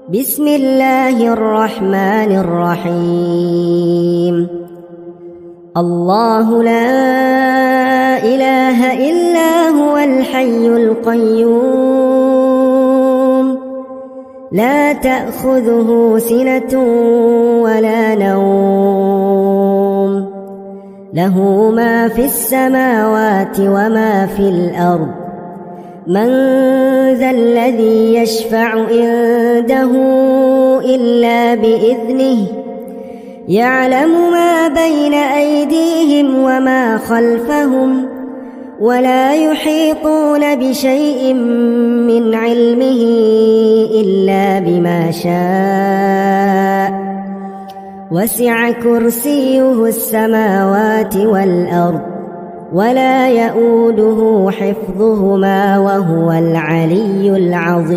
بسم الله الرحمن الرحيم. الله لا إله إلا هو الحي القيوم لا تأخذه سنة ولا نوم له ما في السماوات وما في الأرض من ذا الذي يشفع عنده إلا بإذنه يعلم ما بين أيديهم وما خلفهم ولا يحيطون بشيء من علمه إلا بما شاء وسع كرسيه السماوات والأرض ولا يؤوده حفظهما وهو العلي العظيم.